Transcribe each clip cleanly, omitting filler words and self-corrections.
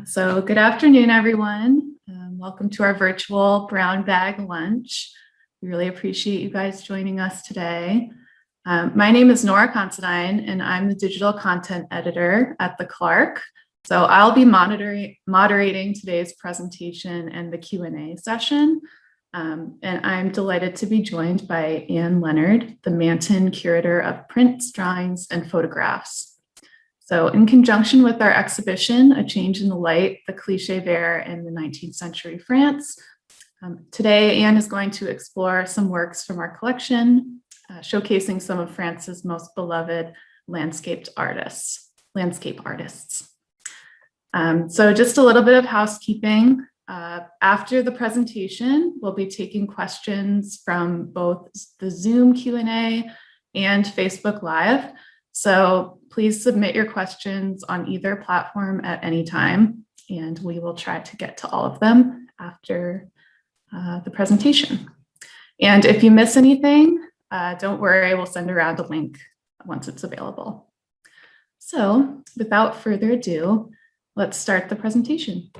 So good afternoon, everyone. Welcome to our virtual brown bag lunch. We really appreciate you guys joining us today. My name is Nora Considine, and I'm the digital content editor at the Clark. So I'll be moderating today's presentation and the Q&A session. And I'm delighted to be joined by Anne Leonard, the Manton Curator of Prints, Drawings, and Photographs. So in conjunction with our exhibition, A Change in the Light, the Cliché Vert in the 19th Century France, today Anne is going to explore some works from our collection, showcasing some of France's most beloved landscape artists. So just a little bit of housekeeping. After the presentation, we'll be taking questions from both the Zoom Q&A and Facebook Live. So please submit your questions on either platform at any time, and we will try to get to all of them after the presentation. And if you miss anything, don't worry, we'll send around a link once it's available. So without further ado, let's start the presentation.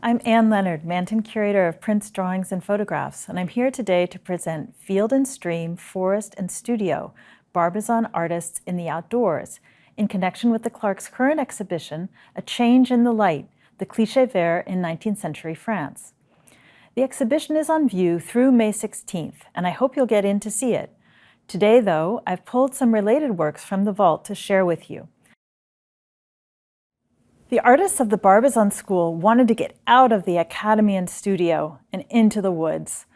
I'm Anne Leonard, Manton Curator of Prints, Drawings, and Photographs, and I'm here today to present Field and Stream, Forest and Studio, Barbizon Artists in the Outdoors, in connection with the Clark's current exhibition, A Change in the Light, the Cliché Vert in 19th Century France. The exhibition is on view through May 16th, and I hope you'll get in to see it. Today, though, I've pulled some related works from the vault to share with you. The artists of the Barbizon school wanted to get out of the academy and studio and into the woods.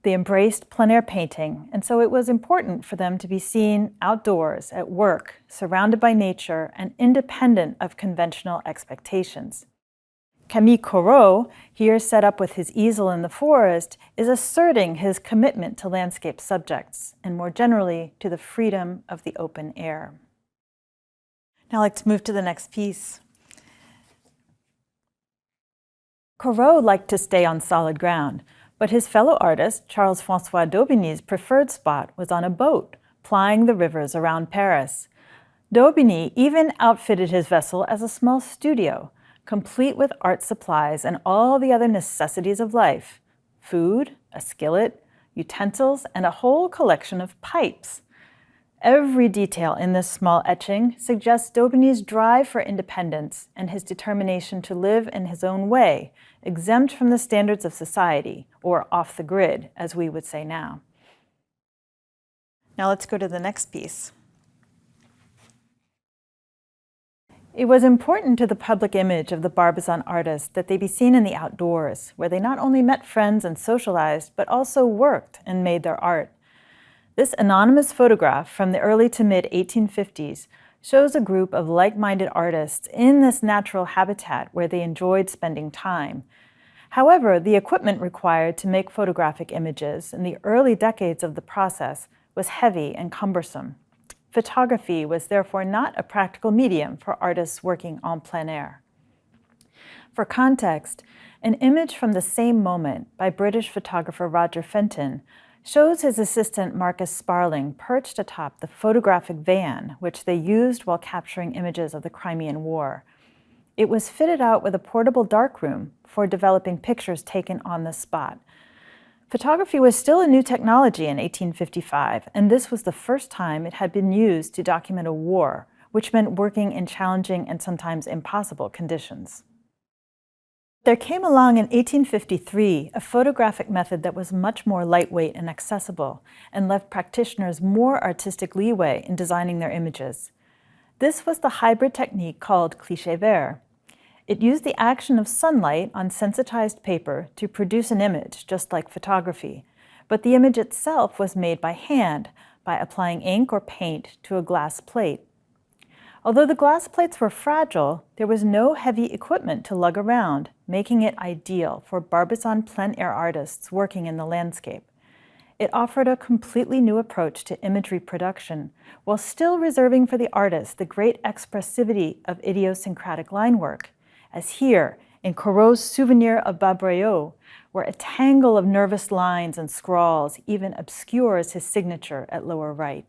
They embraced plein air painting, and so it was important for them to be seen outdoors, at work, surrounded by nature, and independent of conventional expectations. Camille Corot, here set up with his easel in the forest, is asserting his commitment to landscape subjects, and more generally, to the freedom of the open air. Now let's move to the next piece. Corot liked to stay on solid ground, but his fellow artist, Francois Dobini's preferred spot was on a boat, plying the rivers around Paris. Dobini even outfitted his vessel as a small studio, complete with art supplies and all the other necessities of life: food, a skillet, utensils, and a whole collection of pipes. Every detail in this small etching suggests Dobini's drive for independence and his determination to live in his own way, exempt from the standards of society, or off the grid, as we would say now. Now let's go to the next piece. It was important to the public image of the Barbizon artists that they be seen in the outdoors, where they not only met friends and socialized, but also worked and made their art. This anonymous photograph from the early to mid-1850s shows a group of like-minded artists in this natural habitat where they enjoyed spending time. However, the equipment required to make photographic images in the early decades of the process was heavy and cumbersome. Photography was therefore not a practical medium for artists working en plein air. For context, an image from the same moment by British photographer Roger Fenton shows his assistant Marcus Sparling perched atop the photographic van, which they used while capturing images of the Crimean War. It was fitted out with a portable darkroom for developing pictures taken on the spot. Photography was still a new technology in 1855, and this was the first time it had been used to document a war, which meant working in challenging and sometimes impossible conditions. There came along in 1853 a photographic method that was much more lightweight and accessible and left practitioners more artistic leeway in designing their images. This was the hybrid technique called Cliché Vert. It used the action of sunlight on sensitized paper to produce an image, just like photography, but the image itself was made by hand by applying ink or paint to a glass plate. Although the glass plates were fragile, there was no heavy equipment to lug around, making it ideal for Barbizon plein air artists working in the landscape. It offered a completely new approach to imagery production, while still reserving for the artist the great expressivity of idiosyncratic line work, as here in Corot's Souvenir of Barbizon, where a tangle of nervous lines and scrawls even obscures his signature at lower right.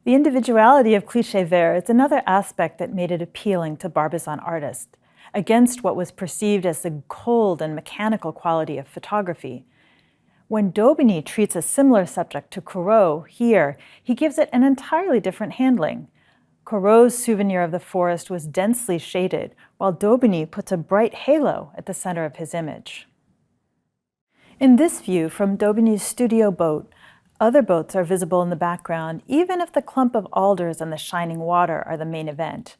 The individuality of cliché vert is another aspect that made it appealing to Barbizon artists, against what was perceived as the cold and mechanical quality of photography. When Dobini treats a similar subject to Corot here, he gives it an entirely different handling. Corot's souvenir of the forest was densely shaded, while Dobini puts a bright halo at the center of his image. In this view from Dobini's studio boat, other boats are visible in the background, even if the clump of alders and the shining water are the main event.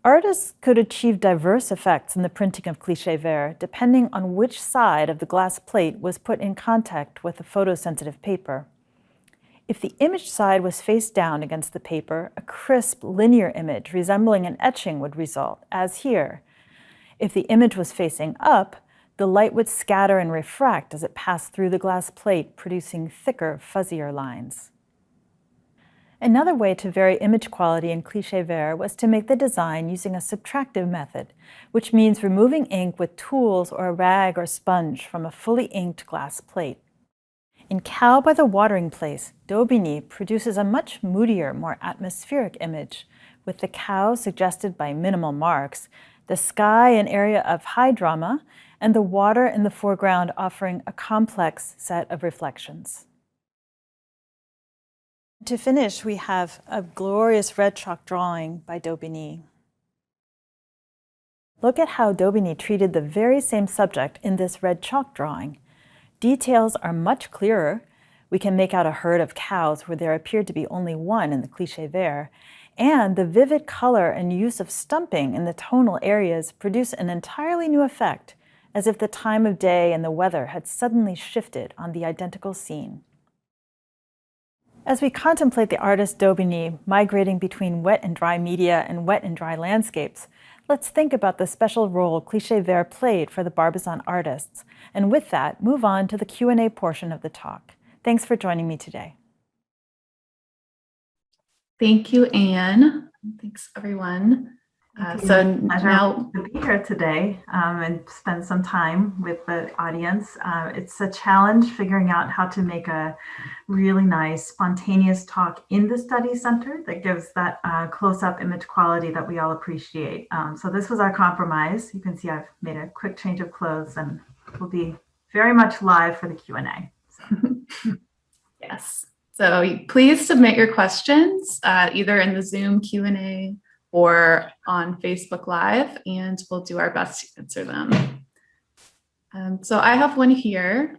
Artists could achieve diverse effects in the printing of cliché vert, depending on which side of the glass plate was put in contact with the photosensitive paper. If the image side was face down against the paper, a crisp, linear image resembling an etching would result, as here. If the image was facing up, the light would scatter and refract as it passed through the glass plate, producing thicker, fuzzier lines. Another way to vary image quality in cliché vert was to make the design using a subtractive method, which means removing ink with tools or a rag or sponge from a fully inked glass plate. In Cow by the Watering Place, Dobini produces a much moodier, more atmospheric image, with the cow suggested by minimal marks, the sky an area of high drama, and the water in the foreground offering a complex set of reflections. To finish, we have a glorious red chalk drawing by Dobini. Look at how Dobini treated the very same subject in this red chalk drawing. Details are much clearer. We can make out a herd of cows where there appeared to be only one in the cliché vert, and the vivid color and use of stumping in the tonal areas produce an entirely new effect, as if the time of day and the weather had suddenly shifted on the identical scene. As we contemplate the artist Dobini migrating between wet and dry media and wet and dry landscapes, let's think about the special role cliché vert played for the Barbizon artists, and with that, move on to the Q&A portion of the talk. Thanks for joining me today. Thank you, Anne. Thanks, everyone. So now to be here today and spend some time with the audience. It's a challenge figuring out how to make a really nice spontaneous talk in the study center that gives that close-up image quality that we all appreciate. So this was our compromise. You can see I've made a quick change of clothes and we'll be very much live for the Q&A. So. Yes. So please submit your questions either in the Zoom Q&A or on Facebook Live, and we'll do our best to answer them. So I have one here.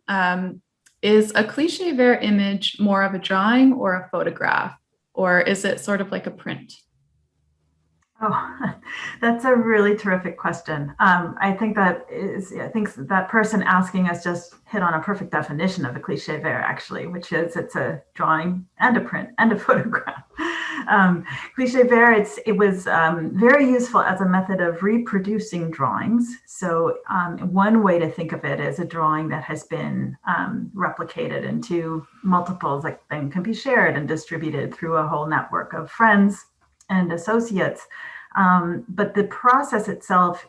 Is a cliché vert image more of a drawing or a photograph, or is it sort of like a print? Oh, that's a really terrific question. I think that person asking us just hit on a perfect definition of a cliché vert, actually, which is it's a drawing and a print and a photograph. Cliché vert, it was very useful as a method of reproducing drawings. So one way to think of it is a drawing that has been replicated into multiples, that then can be shared and distributed through a whole network of friends and associates. But the process itself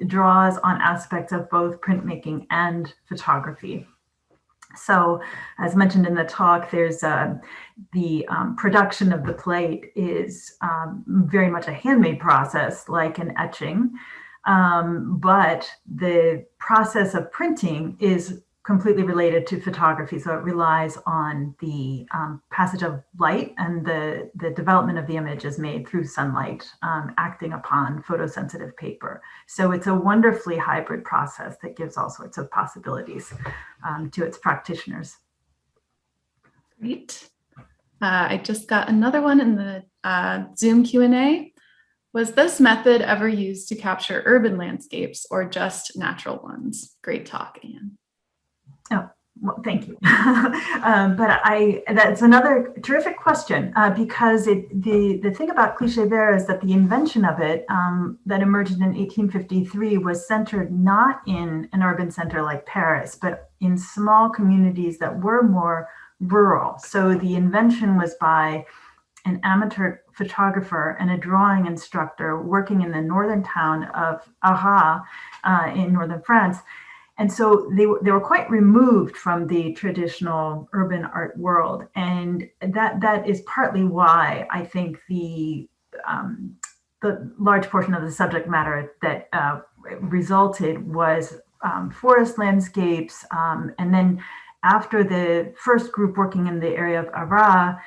draws on aspects of both printmaking and photography. So as mentioned in the talk, there's the production of the plate is very much a handmade process, like an etching. But the process of printing is completely related to photography. So it relies on the passage of light, and the development of the image is made through sunlight acting upon photosensitive paper. So it's a wonderfully hybrid process that gives all sorts of possibilities to its practitioners. Great. I just got another one in the Zoom Q&A. Was this method ever used to capture urban landscapes or just natural ones? Great talk, Anne. Oh, well, thank you. But that's another terrific question because the thing about cliché vert is that the invention of it that emerged in 1853 was centered not in an urban center like Paris, but in small communities that were more rural. So the invention was by an amateur photographer and a drawing instructor working in the northern town of Arras in northern France. And so they were quite removed from the traditional urban art world. And that is partly why I think the large portion of the subject matter that resulted was forest landscapes. And then after the first group working in the area of Ara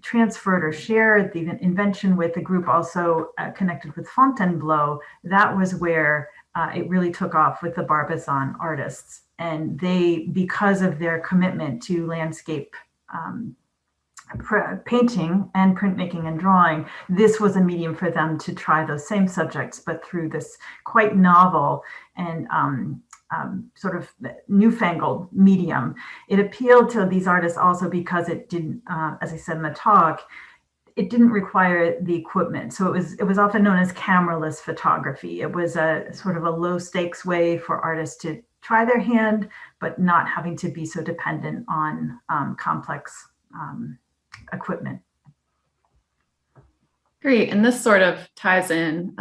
transferred or shared the invention with the group also connected with Fontainebleau, that was where it really took off with the Barbizon artists. And they, because of their commitment to landscape painting and printmaking and drawing, this was a medium for them to try those same subjects, but through this quite novel and sort of newfangled medium. It appealed to these artists also because it didn't, as I said in the talk, it didn't require the equipment. So it was often known as cameraless photography. It was a sort of a low stakes way for artists to try their hand, but not having to be so dependent on complex equipment. Great, and this sort of ties in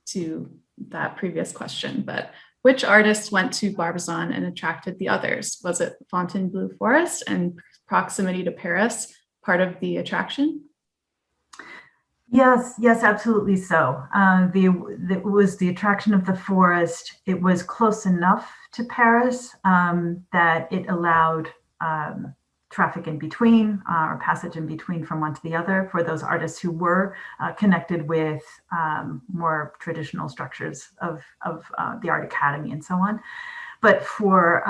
to that previous question, but which artists went to Barbizon and attracted the others? Was it Fontainebleau Forest and proximity to Paris part of the attraction? Yes, absolutely so. It was the attraction of the forest. It was close enough to Paris that it allowed traffic in between or passage in between from one to the other for those artists who were connected with more traditional structures of the art academy and so on. But for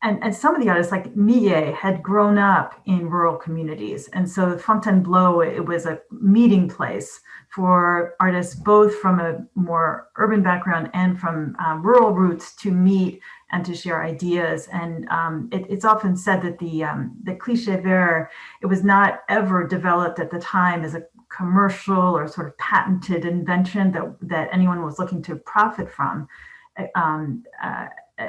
and some of the artists like Millet had grown up in rural communities. And so Fontainebleau, it was a meeting place for artists both from a more urban background and from rural roots to meet and to share ideas. And it's often said that the cliché vert, it was not ever developed at the time as a commercial or sort of patented invention that anyone was looking to profit from.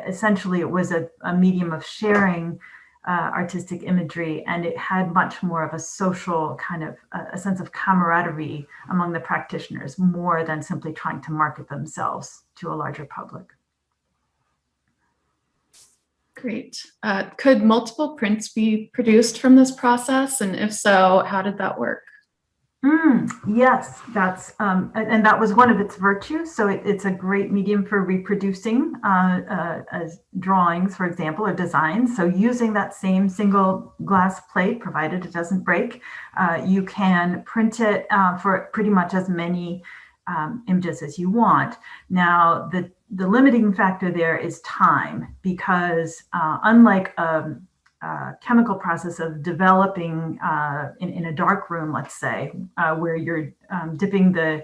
Essentially, it was a medium of sharing artistic imagery, and it had much more of a social kind of a sense of camaraderie among the practitioners, more than simply trying to market themselves to a larger public. Great. Could multiple prints be produced from this process? And if so, how did that work? Yes, that's and that was one of its virtues. So it's a great medium for reproducing as drawings, for example, or designs. So using that same single glass plate, provided it doesn't break, you can print it for pretty much as many images as you want. Now, the limiting factor there is time, because unlike chemical process of developing in a dark room, let's say, where you're dipping the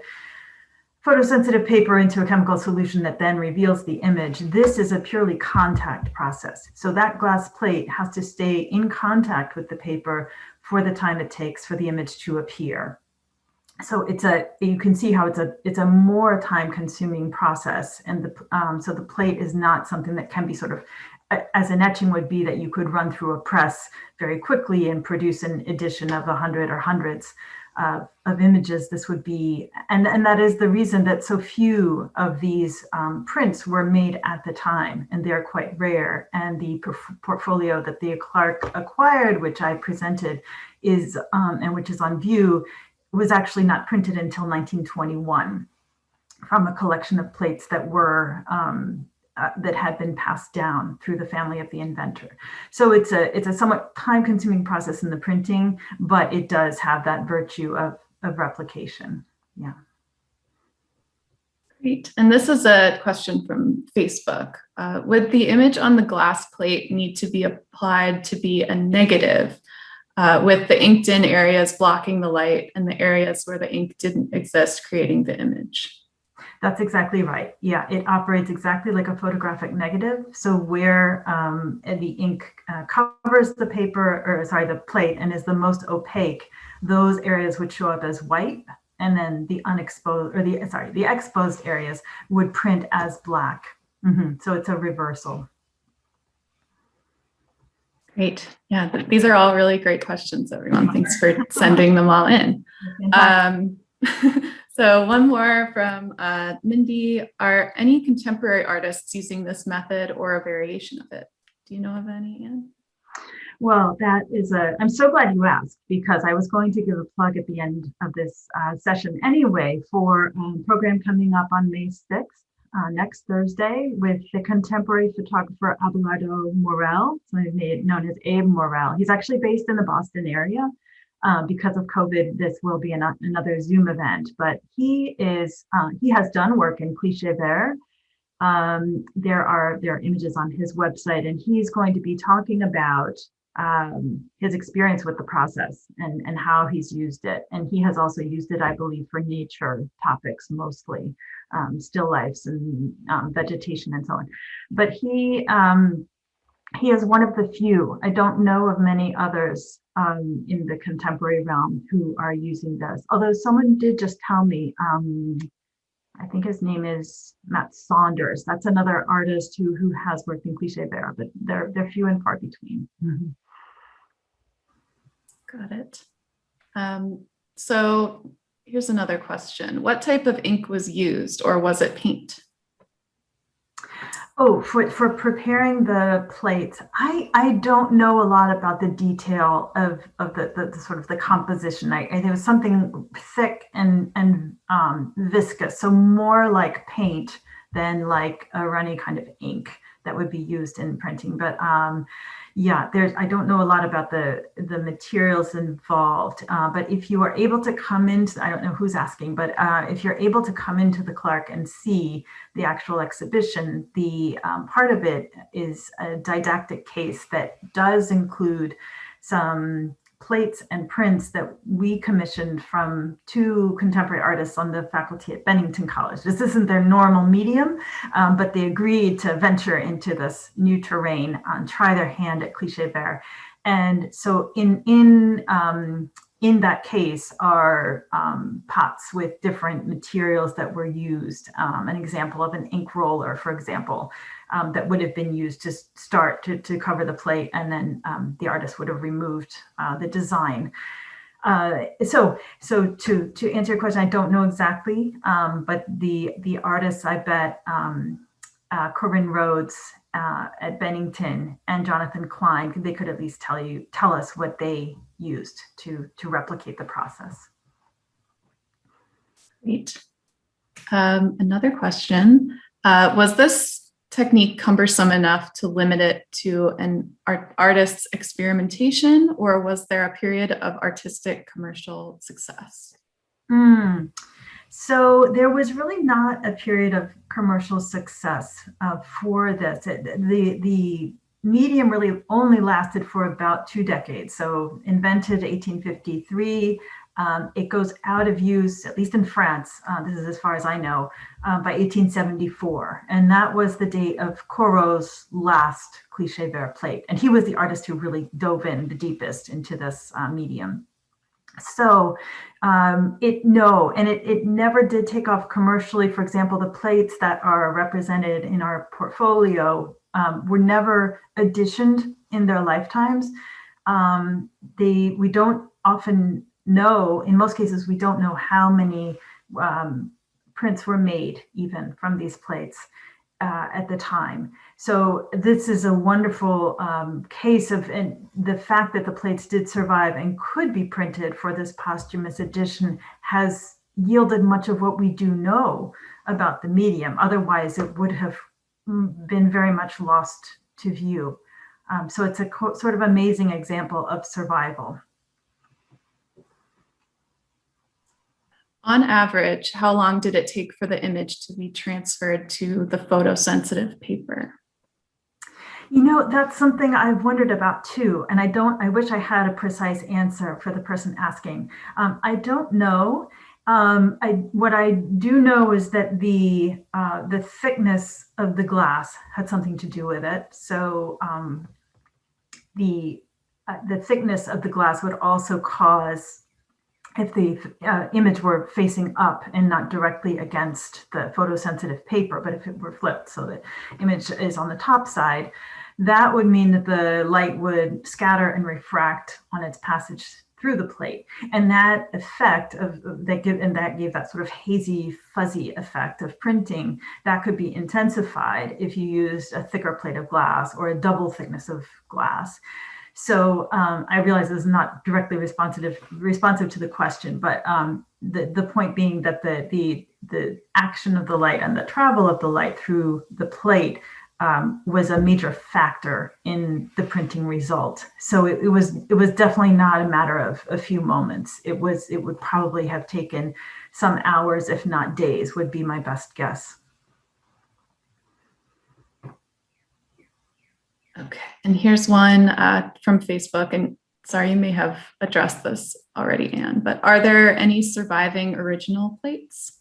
photosensitive paper into a chemical solution that then reveals the image. This is a purely contact process. So that glass plate has to stay in contact with the paper for the time it takes for the image to appear. So you can see how it's a more time consuming process. And so the plate is not something that can be sort of, as an etching would be, that you could run through a press very quickly and produce an edition of 100 or hundreds of images. This would be, and that is the reason that so few of these prints were made at the time, and they're quite rare. And the portfolio that the Clark acquired, which I presented, is and which is on view, was actually not printed until 1921 from a collection of plates that were that had been passed down through the family of the inventor. So it's a somewhat time-consuming process in the printing, but it does have that virtue of replication. Yeah. Great. And this is a question from Facebook. Would the image on the glass plate need to be applied to be a negative, with the inked in areas blocking the light and the areas where the ink didn't exist creating the image? That's exactly right. Yeah, it operates exactly like a photographic negative. So where the ink covers the paper, or sorry, the plate, and is the most opaque, those areas would show up as white, and then the unexposed, or the exposed areas would print as black. So it's a reversal. Great. Yeah, these are all really great questions, everyone. Thanks for sending them all in. So one more from Mindy. Are any contemporary artists using this method or a variation of it? Do you know of any, Anne? Well, I'm so glad you asked, because I was going to give a plug at the end of this session anyway for a program coming up on May 6th, next Thursday, with the contemporary photographer Abelardo Morel, known as Abe Morel. He's actually based in the Boston area. Because of COVID, this will be another Zoom event, but he has done work in cliché vert. There are images on his website, and he's going to be talking about his experience with the process and how he's used it. And he has also used it, I believe, for nature topics, mostly still lifes and vegetation and so on. But he is one of the few. I don't know of many others in the contemporary realm who are using this. Although someone did just tell me, I think his name is Matt Saunders. That's another artist who has worked in cliché vert, but they're few and far between. Mm-hmm. Got it. So here's another question. What type of ink was used, or was it paint? Oh, for preparing the plates, I don't know a lot about the detail of the sort of the composition. There was something thick and viscous, so more like paint than like a runny kind of ink that would be used in printing. But yeah, I don't know a lot about the materials involved. But if you are able to come into, I don't know who's asking, but if you're able to come into the Clark and see the actual exhibition, the part of it is a didactic case that does include some plates and prints that we commissioned from two contemporary artists on the faculty at Bennington College. This isn't their normal medium, but they agreed to venture into this new terrain and try their hand at cliché vert. And so in that case are pots with different materials that were used. An example of an ink roller, for example, that would have been used to start to cover the plate, and then the artist would have removed the design. So to answer your question, I don't know exactly, but the artists, I bet, Corinne Rhodes at Bennington and Jonathan Klein, they could at least tell us what they used to replicate the process. Great. Another question. Was this technique cumbersome enough to limit it to an artist's experimentation, or was there a period of artistic commercial success? So there was really not a period of commercial success for this. The medium really only lasted for about 2 decades. So invented 1853, it goes out of use, at least in France, this is as far as I know, by 1874. And that was the date of Corot's last cliché vert plate. And he was the artist who really dove in the deepest into this medium. So it never did take off commercially. For example, the plates that are represented in our portfolio were never editioned in their lifetimes. We don't often know, in most cases, we don't know how many prints were made even from these plates at the time. So this is a wonderful case of the fact that the plates did survive and could be printed for this posthumous edition has yielded much of what we do know about the medium. Otherwise, it would have been very much lost to view. So it's a sort of amazing example of survival. On average, how long did it take for the image to be transferred to the photosensitive paper? You know, that's something I've wondered about too. And I wish I had a precise answer for the person asking. I don't know. What I do know is that the thickness of the glass had something to do with it. So the thickness of the glass would also cause, if the image were facing up and not directly against the photosensitive paper, but if it were flipped so the image is on the top side, that would mean that the light would scatter and refract on its passage through the plate. And that effect that gave that sort of hazy, fuzzy effect of printing that could be intensified if you used a thicker plate of glass or a double thickness of glass. So I realize this is not directly responsive to the question, but the point being that the action of the light and the travel of the light through the plate was a major factor in the printing result. So it was definitely not a matter of a few moments. It would probably have taken some hours, if not days, would be my best guess. Okay, and here's one from Facebook, and sorry, you may have addressed this already, Anne, but are there any surviving original plates?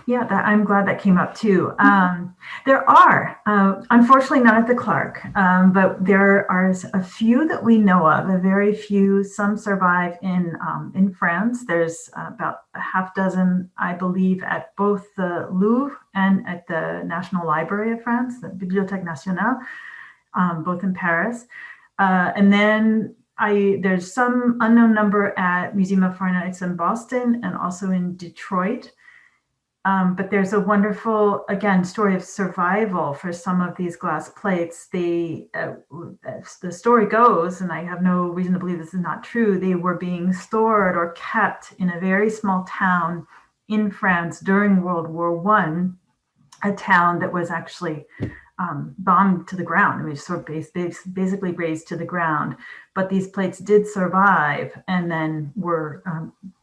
Yeah, I'm glad that came up too. There are, unfortunately not at the Clark, but there are a few that we know of, a very few. Some survive in France. There's about a half dozen, I believe, at both the Louvre and at the National Library of France, the Bibliothèque Nationale, both in Paris. And then there's some unknown number at Museum of Fine Arts in Boston and also in Detroit. But there's a wonderful, again, story of survival for some of these glass plates. The story goes, and I have no reason to believe this is not true, they were being stored or kept in a very small town in France during World War I, a town that was actually bombed to the ground. I mean, sort of basically razed to the ground. But these plates did survive and then were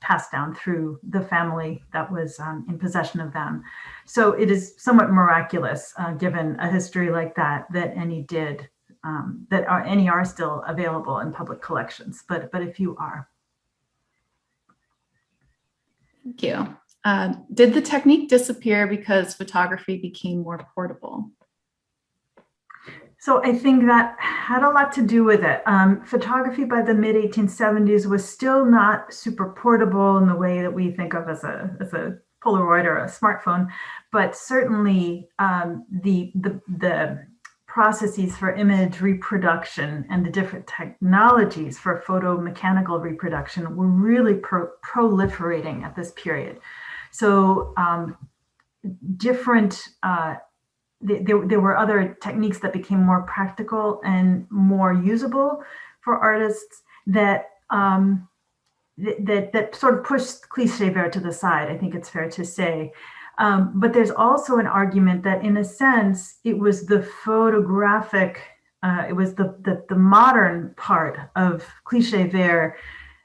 passed down through the family that was in possession of them. So it is somewhat miraculous, given a history like that any did, any are still available in public collections, but a few are. Thank you. Did the technique disappear because photography became more portable? So I think that had a lot to do with it. Photography by the mid 1870s was still not super portable in the way that we think of as a Polaroid or a smartphone, but certainly the processes for image reproduction and the different technologies for photomechanical reproduction were really proliferating at this period. So there were other techniques that became more practical and more usable for artists that sort of pushed cliché vert to the side, I think it's fair to say. But there's also an argument that in a sense, it was the photographic, it was the modern part of cliché vert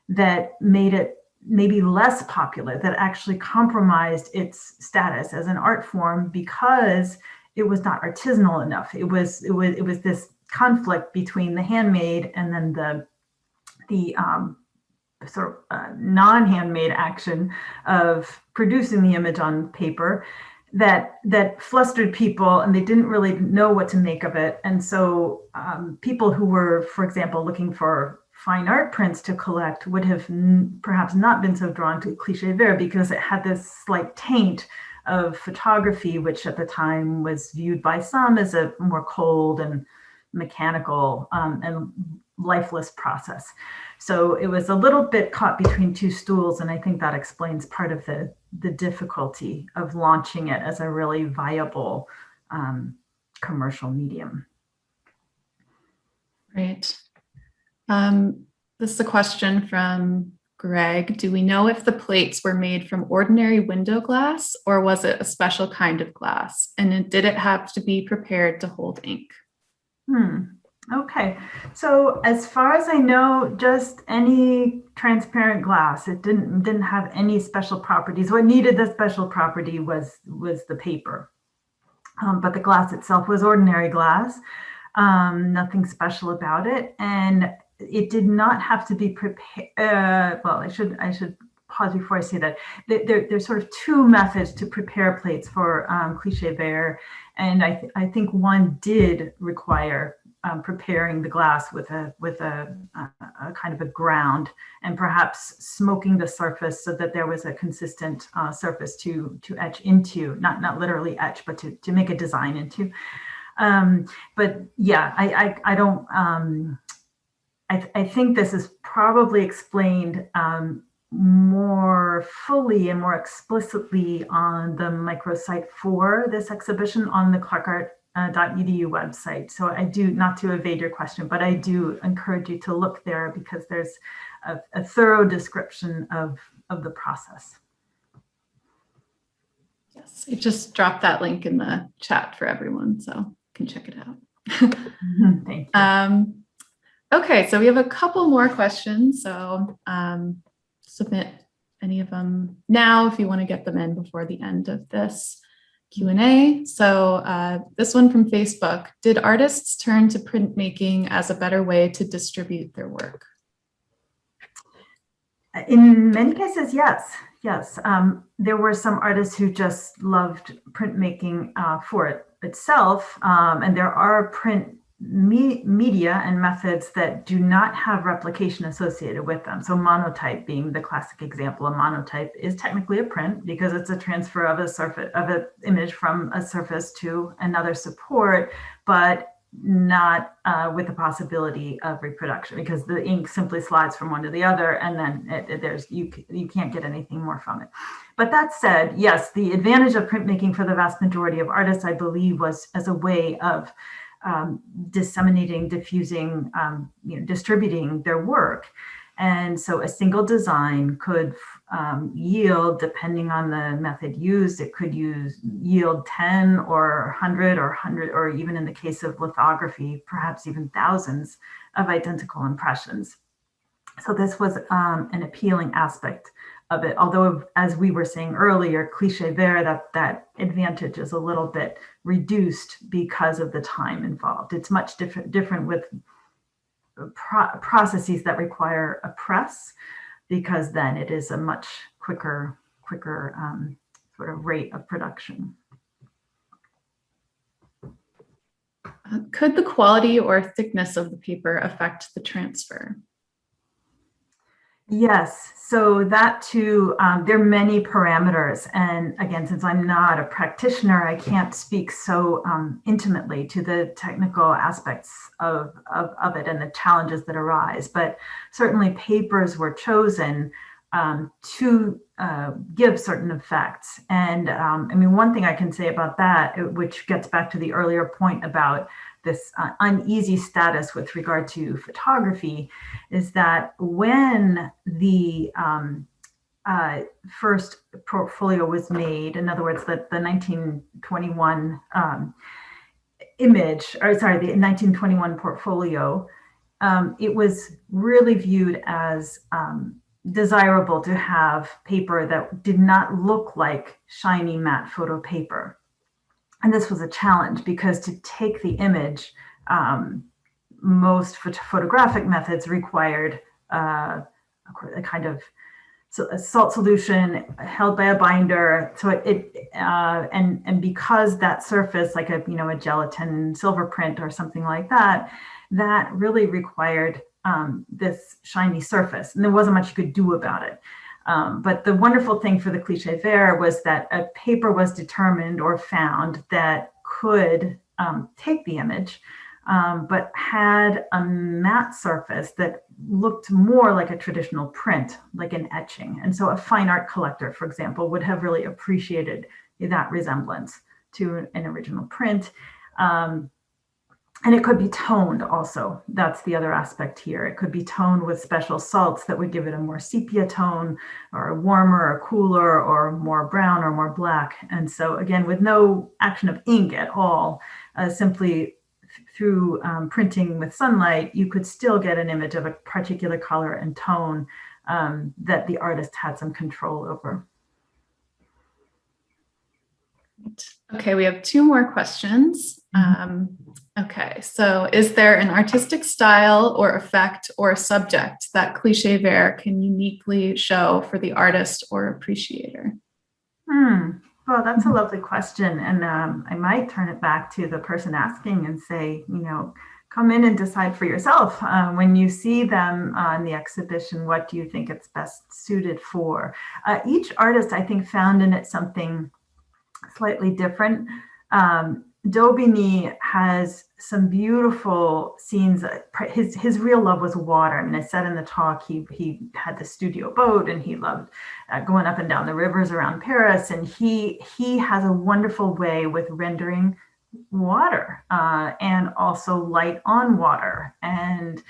that made it maybe less popular, that actually compromised its status as an art form because it was not artisanal enough. It was this conflict between the handmade and then the sort of non-handmade action of producing the image on paper that flustered people, and they didn't really know what to make of it. And so people who were, for example, looking for fine art prints to collect would have perhaps not been so drawn to cliché vert because it had this slight taint of photography, which at the time was viewed by some as a more cold and mechanical and lifeless process. So it was a little bit caught between two stools, and I think that explains part of the difficulty of launching it as a really viable commercial medium. Great. This is a question from Greg. Do we know if the plates were made from ordinary window glass or was it a special kind of glass? And did it have to be prepared to hold ink? Okay, so as far as I know, just any transparent glass. It didn't have any special properties. What needed the special property was the paper, but the glass itself was ordinary glass. Nothing special about it, and it did not have to be prepared. Well, I should pause before I say that. There's sort of two methods to prepare plates for cliché vert, and I think one did require preparing the glass with a kind of a ground and perhaps smoking the surface so that there was a consistent surface to etch into, not literally etch, but to make a design into. But yeah, I don't. I think this is probably explained more fully and more explicitly on the microsite for this exhibition on the clarkart.edu website. So I do, not to evade your question, but I do encourage you to look there because there's a thorough description of the process. Yes, I just dropped that link in the chat for everyone, so you can check it out. Thank you. Okay, so we have a couple more questions. So submit any of them now if you want to get them in before the end of this Q&A. So this one from Facebook: did artists turn to printmaking as a better way to distribute their work? In many cases, yes. Yes. There were some artists who just loved printmaking for it itself. And there are print media and methods that do not have replication associated with them. So monotype being the classic example. A monotype is technically a print because it's a transfer of a surface of an image from a surface to another support, but not with the possibility of reproduction, because the ink simply slides from one to the other, and then you can't get anything more from it. But that said, yes, the advantage of printmaking for the vast majority of artists, I believe, was as a way of disseminating, diffusing, distributing their work. And so a single design could yield, depending on the method used, it could yield 10 or 100 or even in the case of lithography, perhaps even thousands of identical impressions. So this was an appealing aspect of it. Although, as we were saying earlier, cliché vert, that advantage is a little bit reduced because of the time involved. It's much different with processes that require a press, because then it is a much quicker sort of rate of production. Could the quality or thickness of the paper affect the transfer? Yes, so that too, there are many parameters. And again, since I'm not a practitioner, I can't speak so intimately to the technical aspects of it and the challenges that arise. But certainly papers were chosen to give certain effects. And I mean, one thing I can say about that, which gets back to the earlier point about this uneasy status with regard to photography, is that when the first portfolio was made, in other words, the 1921 image, or sorry, the 1921 portfolio, it was really viewed as desirable to have paper that did not look like shiny matte photo paper. And this was a challenge because to take the image, most photographic methods required a kind of a salt solution held by a binder. So and because that surface, like a gelatin silver print or something like that, that really required this shiny surface, and there wasn't much you could do about it. But the wonderful thing for the cliché vert was that a paper was determined or found that could take the image, but had a matte surface that looked more like a traditional print, like an etching. And so a fine art collector, for example, would have really appreciated that resemblance to an original print. And it could be toned also. That's the other aspect here. It could be toned with special salts that would give it a more sepia tone, or a warmer or cooler, or more brown or more black. And so again, with no action of ink at all, simply through printing with sunlight, you could still get an image of a particular color and tone that the artist had some control over. Okay, we have two more questions. Okay, so is there an artistic style or effect or subject that cliché vert can uniquely show for the artist or appreciator? Well, that's a lovely question. And I might turn it back to the person asking and say, come in and decide for yourself. When you see them on the exhibition, what do you think it's best suited for? Each artist, I think, found in it something slightly different. Dobini has some beautiful scenes. His real love was water. I mean, I said in the talk, he had the studio boat, and he loved going up and down the rivers around Paris. And he has a wonderful way with rendering water and also light on water and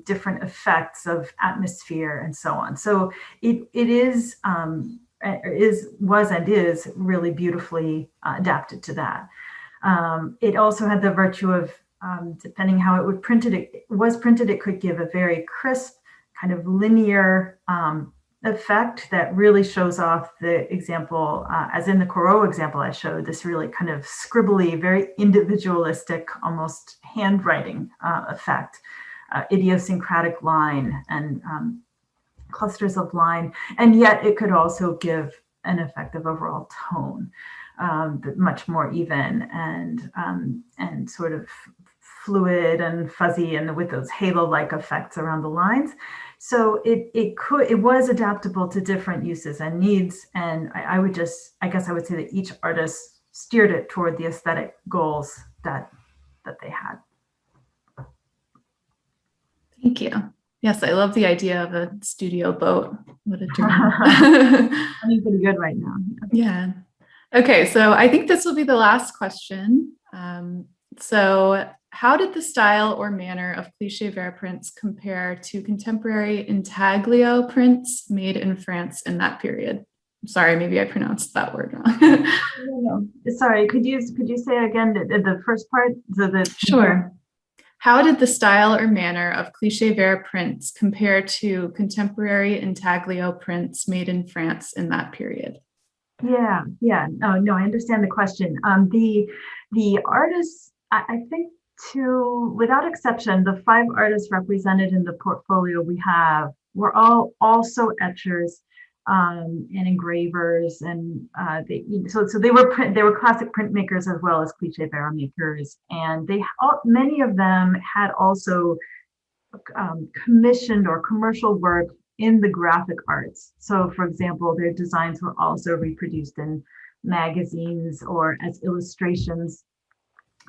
different effects of atmosphere and so on. So it was and is really beautifully adapted to that. It also had the virtue of, depending how it was printed, it could give a very crisp, kind of linear effect that really shows off the example, as in the Corot example I showed, this really kind of scribbly, very individualistic, almost handwriting effect, idiosyncratic line and clusters of line. And yet it could also give an effect of overall tone. Much more even and sort of fluid and fuzzy, and with those halo-like effects around the lines. So it was adaptable to different uses and needs. And I guess I would say that each artist steered it toward the aesthetic goals that they had. Thank you. Yes, I love the idea of a studio boat. What a dream. I'm pretty good right now. Yeah. Okay, so I think this will be the last question. So how did the style or manner of cliché vert prints compare to contemporary intaglio prints made in France in that period? Sorry, maybe I pronounced that word wrong. No. Sorry, could you say again the first part? Sure. How did the style or manner of cliché vert prints compare to contemporary intaglio prints made in France in that period? Yeah. No, I understand the question. The artists, I think, without exception, the 5 artists represented in the portfolio we have were all also etchers and engravers, and so they were classic printmakers as well as cliché vert makers, and many of them had also commissioned or commercial work in the graphic arts. So for example, their designs were also reproduced in magazines or as illustrations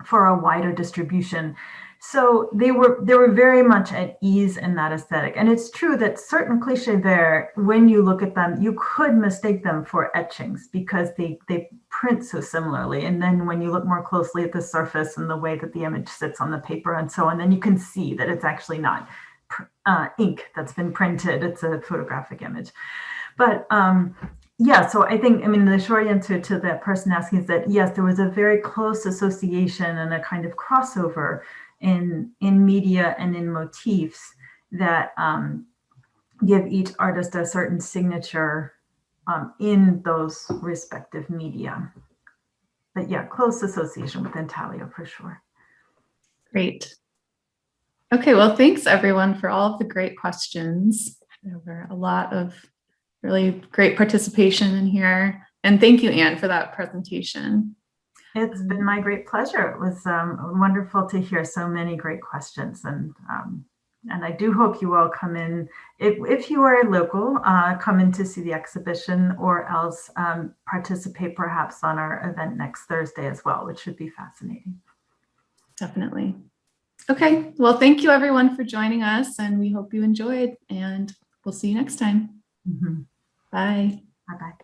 for a wider distribution. So they were very much at ease in that aesthetic. And it's true that certain cliché vert, when you look at them, you could mistake them for etchings because they print so similarly. And then when you look more closely at the surface and the way that the image sits on the paper and so on, then you can see that it's actually not ink that's been printed. It's a photographic image. But yeah, so I think, the short answer to that person asking is that, yes, there was a very close association and a kind of crossover in media and in motifs that give each artist a certain signature in those respective media. But yeah, close association with intaglio for sure. Great. Okay, well, thanks everyone for all of the great questions. There were a lot of really great participation in here. And thank you, Anne, for that presentation. It's been my great pleasure. It was wonderful to hear so many great questions. And I do hope you all come in, if you are local, come in to see the exhibition, or else participate perhaps on our event next Thursday as well, which should be fascinating. Definitely. Okay, well, thank you everyone for joining us, and we hope you enjoyed, and we'll see you next time. Mm-hmm. Bye. Bye-bye.